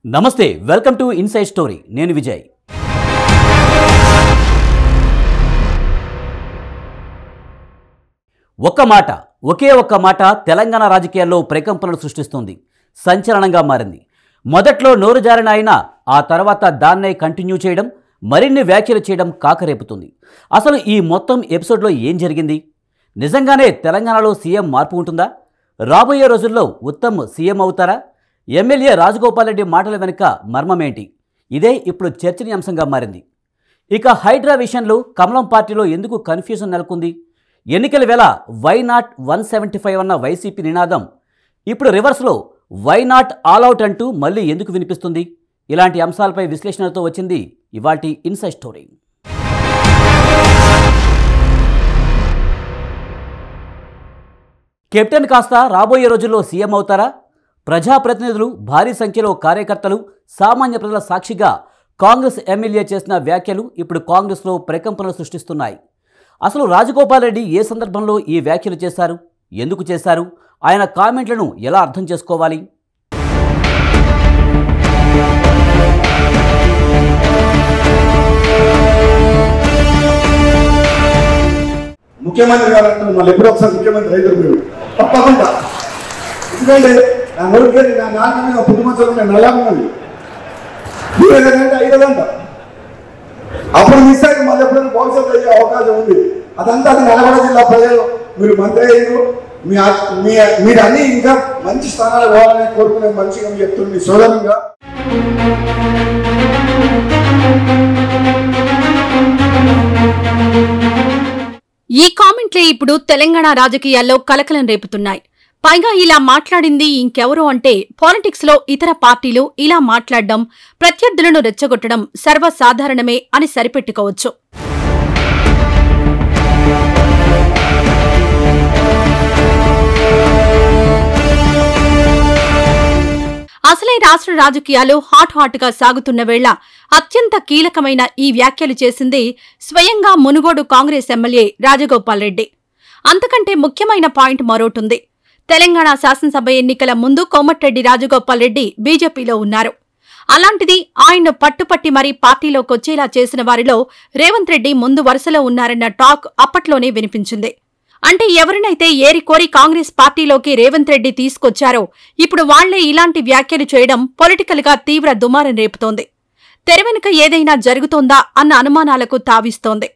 నమస్తే, welcome to inside story. నేను విజయ్. ఒకే ఒక్క మాట తెలంగాణ రాజకీయాల్లో ప్రకంపనలు సృష్టిస్తుంది. సంచలనంగా మారింది. మొదట్లో నోరు జారిన ఆయన ఆ తర్వాత దాన్నే కంటిన్యూ చేయడం, మరిన్ని వ్యాఖ్యలు చేయడం కాకరేపుతుంది. అసలు ఈ మొత్తం ఎపిసోడ్లో ఏం జరిగింది? నిజంగానే తెలంగాణలో సీఎం మార్పు ఉంటుందా? రాబోయే రోజుల్లో ఉత్తమ్ సీఎం అవుతారా? ఎమ్మెల్యే రాజగోపాల్ రెడ్డి మాటల వెనుక మర్మమేంటి? ఇదే ఇప్పుడు చర్చనీయాంశంగా మారింది. ఇక హైడ్రా విషయంలో కమలం పార్టీలో ఎందుకు కన్ఫ్యూజన్ నెలకొంది? ఎన్నికల వేళ వై నాట్ 175 అన్న వైసీపీ నినాదం ఇప్పుడు రివర్స్లో వై నాట్ ఆల్ అవుట్ అంటూ మళ్ళీ ఎందుకు వినిపిస్తుంది? ఇలాంటి అంశాలపై విశ్లేషణతో వచ్చింది ఇవాల్టి ఇన్సైడ్ స్టోరీ. కెప్టెన్ కాస్త రాబోయే రోజుల్లో సీఎం అవుతారా? ప్రజాప్రతినిధులు, భారీ సంఖ్యలో కార్యకర్తలు, సామాన్య ప్రజల సాక్షిగా కాంగ్రెస్ ఎమ్మెల్యే చేసిన వ్యాఖ్యలు ఇప్పుడు కాంగ్రెస్లో ప్రకంపనలు సృష్టిస్తున్నాయి. అసలు రాజగోపాల్ రెడ్డి ఏ సందర్భంలో ఈ వ్యాఖ్యలు చేశారు? ఎందుకు చేశారు? ఆయన కామెంట్లను ఎలా అర్థం చేసుకోవాలి? ముఖ్యమంత్రి గారు అంటారు, మళ్ళీ ఎప్పుడో ఒకసారి ముఖ్యమంత్రి అయితే మీరు తప్పకుండా. ఎందుకంటే నా నోటికి నా నాన్న మీద పుట్టుమచ్చలు నేను నల్లా ఉన్నది మీరేదంటే అయినదంట. అప్పుడు మిస్ అయితే మళ్ళీ ఎప్పుడైనా భవిష్యత్తు అయ్యే అవకాశం ఉంది. అదంతా అది నల్గొండ జిల్లా ప్రజలు మీరు మంత్రి అయ్యారు, మీరు అన్ని ఇంకా మంచి స్థానాలు పోవాలని కోరుకునే మంచిగా చెప్తుంది మీ సోదరుగా. ఈ కామెంట్లే ఇప్పుడు తెలంగాణ రాజకీయాల్లో కలకలం రేపుతున్నాయి. పైగా ఇలా మాట్లాడింది ఇంకెవరో అంటే పాలిటిక్స్ లో ఇతర పార్టీలు ఇలా మాట్లాడడం, ప్రత్యర్థులను రెచ్చగొట్టడం సర్వసాధారణమే అని సరిపెట్టుకోవచ్చు. అసలే రాష్ట్ర రాజకీయాలు హాట్ గా సాగుతున్న వేళ అత్యంత కీలకమైన ఈ వ్యాఖ్యలు చేసింది స్వయంగా మునుగోడు కాంగ్రెస్ ఎమ్మెల్యే రాజగోపాల్ రెడ్డి. అంతకంటే ముఖ్యమైన పాయింట్ మరోటుంది. తెలంగాణ శాసనసభ ఎన్నికల ముందు కోమటిరెడ్డి రాజగోపాల్ రెడ్డి బీజేపీలో ఉన్నారు. అలాంటిది ఆయన్ను పట్టుపట్టి మరీ పార్టీలోకొచ్చేలా చేసిన వారిలో రేవంత్ రెడ్డి ముందు వరుసలో ఉన్నారన్న టాక్ అప్పట్లోనే వినిపించింది. అంటే ఎవరినైతే ఏరికోరి కాంగ్రెస్ పార్టీలోకి రేవంత్ రెడ్డి తీసుకొచ్చారో ఇప్పుడు వాళ్లే ఇలాంటి వ్యాఖ్యలు చేయడం పొలిటికల్ గా తీవ్ర దుమారం రేపుతోంది. తెరవెనుక ఏదైనా జరుగుతోందా అన్న అనుమానాలకు తావిస్తోంది.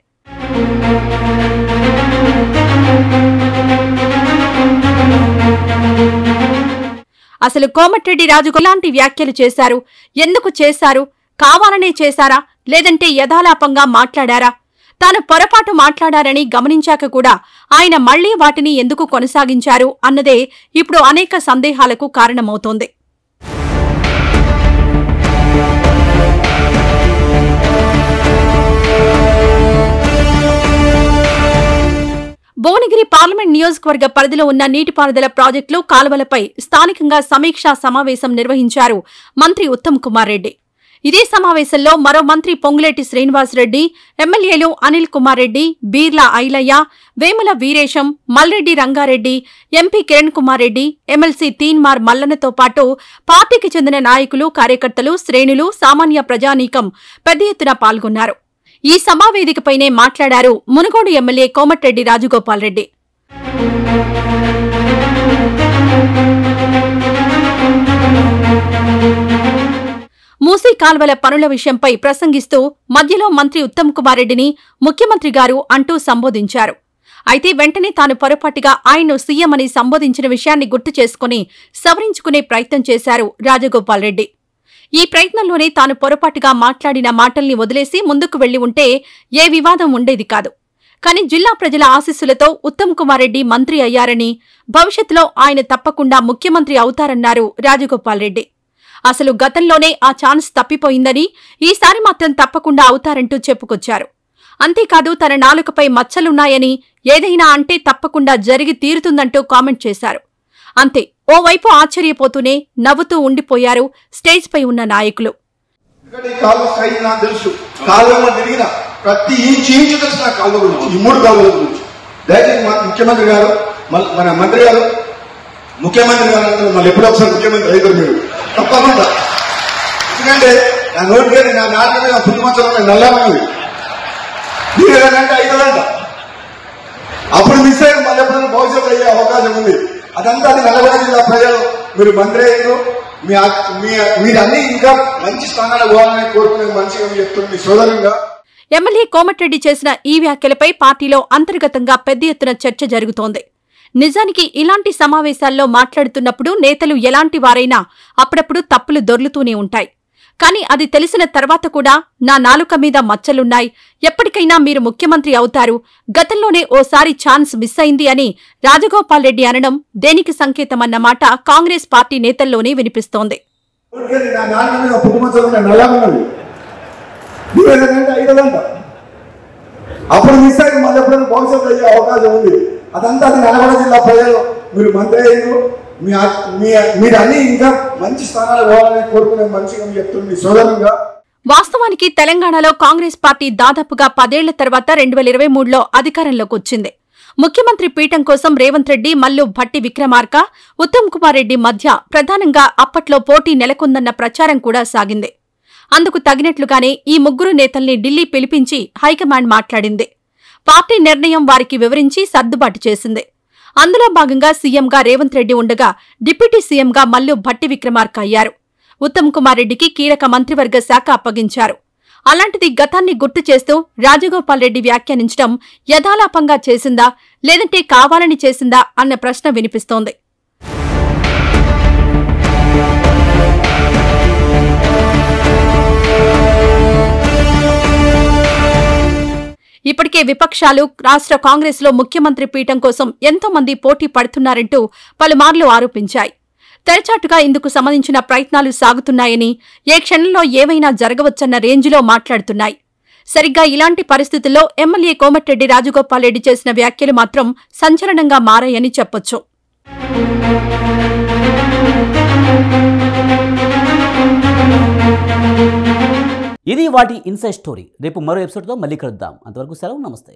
అసలు కోమటిరెడ్డి రాజు ఎలాంటి వ్యాఖ్యలు చేశారు? ఎందుకు చేశారు? కావాలనే చేశారా? లేదంటే యథాలాపంగా మాట్లాడారా? తాను పొరపాటు మాట్లాడారని గమనించాక కూడా ఆయన మళ్లీ వాటిని ఎందుకు కొనసాగించారు అన్నదే ఇప్పుడు అనేక సందేహాలకు కారణమవుతోంది. భువనగిరి పార్లమెంట్ నియోజకవర్గ పరిధిలో ఉన్న నీటిపారుదల ప్రాజెక్టులు, కాలువలపై స్థానికంగా సమీక్షా సమావేశం నిర్వహించారు మంత్రి ఉత్తమ్ కుమార్ రెడ్డి. ఇదే సమావేశంలో మరో మంత్రి పొంగులేటి శ్రీనివాసరెడ్డి, ఎమ్మెల్యేలు అనిల్ కుమార్ రెడ్డి, బీర్లా ఐలయ్య, వేముల వీరేశం, మల్రెడ్డి రంగారెడ్డి, ఎంపీ కిరణ్ కుమార్ రెడ్డి, ఎమ్మెల్సీ తీన్మార్ మల్లన్నతో పాటు పార్టీకి చెందిన నాయకులు, కార్యకర్తలు, శ్రేణులు, సామాన్య ప్రజానీకం పెద్ద ఎత్తున పాల్గొన్నారు. ఈ సమావేదికపైనే మాట్లాడారు మునుగోడు ఎమ్మెల్యే కోమటిరెడ్డి రాజగోపాల్ రెడ్డి. మూసీ కాల్వల పనుల విషయంపై ప్రసంగిస్తూ మధ్యలో మంత్రి ఉత్తమ్ కుమార్ రెడ్డిని ముఖ్యమంత్రి గారు అంటూ సంబోధించారు. అయితే వెంటనే తాను పొరపాటుగా ఆయన్ను సీఎం అని సంబోధించిన విషయాన్ని గుర్తు చేసుకుని సవరించుకునే ప్రయత్నం చేశారు రాజగోపాల్ రెడ్డి. ఈ ప్రయత్నంలోనే తాను పొరపాటుగా మాట్లాడిన మాటల్ని వదిలేసి ముందుకు వెళ్లి ఉంటే ఏ వివాదం ఉండేది కాదు. కానీ జిల్లా ప్రజల ఆశీస్సులతో ఉత్తమ్ కుమార్ రెడ్డి మంత్రి అయ్యారని, భవిష్యత్తులో ఆయన తప్పకుండా ముఖ్యమంత్రి అవుతారన్నారు రాజగోపాల్ రెడ్డి. అసలు గతంలోనే ఆ ఛాన్స్ తప్పిపోయిందని, ఈసారి మాత్రం తప్పకుండా అవుతారంటూ చెప్పుకొచ్చారు. అంతేకాదు తన నాలుకపై మచ్చలున్నాయని, ఏదైనా అంటే తప్పకుండా జరిగి తీరుతుందంటూ కామెంట్ చేశారు. అంతే, ఓవైపు ఆశ్చర్యపోతూనే నవ్వుతూ ఉండిపోయారు స్టేజ్ పై ఉన్న నాయకులు. ప్రతి ఇంచు తెలిసిన కాలువ గురించి, ఈ 3 కాలువల గురించి దయచేసి ముఖ్యమంత్రి గారు, మన మంత్రి గారు, ముఖ్యమంత్రి గారు మళ్ళీ ఎప్పుడో ఒకసారి ముఖ్యమంత్రి అయితే మీరు తప్పకుండా ఎందుకంటే నా నోటికి నా నాన్న మీద పుట్టుమంచం నల్లమన్నది మీరు ఏదంటే 5 గంట అప్పుడు మిస్ అయ్యి మళ్ళీ ఎప్పుడైనా భవిష్యత్తు అయ్యే అవకాశం ఉంది. అదంతా అది నల్గొండ జిల్లా ప్రజలు మీరు మంత్రి అయ్యారు, మీరు అన్ని ఇంకా మంచి స్థానాలు పోవాలని కోరుకునే మంచిగా చెప్తుంది సోదరంగా. ఎమ్మెల్యే కోమటిరెడ్డి చేసిన ఈ వ్యాఖ్యలపై పార్టీలో అంతర్గతంగా పెద్ద ఎత్తున చర్చ జరుగుతోంది. నిజానికి ఇలాంటి సమావేశాల్లో మాట్లాడుతున్నప్పుడు నేతలు ఎలాంటి వారైనా అప్పుడప్పుడు తప్పులు దొర్లుతూనే ఉంటాయి. కానీ అది తెలిసిన తర్వాత కూడా నా నాలుక మీద మచ్చలున్నాయి, ఎప్పటికైనా మీరు ముఖ్యమంత్రి అవుతారు, గతంలోనే ఓసారి ఛాన్స్ మిస్ అయింది అని రాజగోపాల్ రెడ్డి అనడం దేనికి సంకేతమన్నమాట కాంగ్రెస్ పార్టీ నేతల్లోనే వినిపిస్తోంది. అప్పుడు మిస్ అయ్యి మళ్ళీ ఎప్పుడైనా భవిష్యత్తు అయ్యే అవకాశం ఉంది. అదంతా అది నల్గొండ జిల్లా ప్రజలు మీరు మంత్రి అయ్యారు, మీరు అన్ని ఇంకా మంచి స్థానాలు పోవాలని కోరుకునే మంచిగా చెప్తుంది సోదరంగా. వాస్తవానికి తెలంగాణలో కాంగ్రెస్ పార్టీ దాదాపుగా 10 ఏళ్ల తర్వాత 2023లో అధికారంలోకి వచ్చింది. ముఖ్యమంత్రి పీఠం కోసం రేవంత్ రెడ్డి, మల్లు భట్టి విక్రమార్క, ఉత్తమ్ కుమార్ రెడ్డి మధ్య ప్రధానంగా అప్పట్లో పోటీ నెలకొందన్న ప్రచారం కూడా సాగింది. అందుకు తగినట్లుగానే ఈ ముగ్గురు నేతల్ని ఢిల్లీ పిలిపించి హైకమాండ్ మాట్లాడింది. పార్టీ నిర్ణయం వారికి వివరించి సర్దుబాటు చేసింది. అందులో భాగంగా సీఎంగా రేవంత్ రెడ్డి ఉండగా డిప్యూటీ సీఎంగా మల్లు భట్టి విక్రమార్క అయ్యారు. ఉత్తమ్ కుమార్ రెడ్డికి కీలక మంత్రివర్గ శాఖ అప్పగించారు. అలాంటిది గతాన్ని గుర్తు చేస్తూ రాజగోపాల్ రెడ్డి వ్యాఖ్యానించడం యథాలాపంగా చేసిందా లేదంటే కావాలని చేసిందా అన్న ప్రశ్న వినిపిస్తోంది. ఇప్పటికే విపక్షాలు రాష్ట్ర కాంగ్రెస్లో ముఖ్యమంత్రి పీఠం కోసం ఎంతో మంది పోటీ పడుతున్నారంటూ పలుమార్లు ఆరోపించాయి. తెరచాటుగా ఇందుకు సంబంధించిన ప్రయత్నాలు సాగుతున్నాయని, ఏ క్షణంలో ఏవైనా జరగవచ్చన్న రేంజ్లో మాట్లాడుతున్నాయి. సరిగ్గా ఇలాంటి పరిస్థితుల్లో ఎమ్మెల్యే కోమటిరెడ్డి రాజగోపాల్ రెడ్డి చేసిన వ్యాఖ్యలు మాత్రం సంచలనంగా మారాయని చెప్పొచ్చు. ఇది వాటి ఇన్సైడ్ స్టోరీ. రేపు మరో ఎపిసోడ్తో మళ్ళీ కలుద్దాం. అంతవరకు సెలవు, నమస్తే.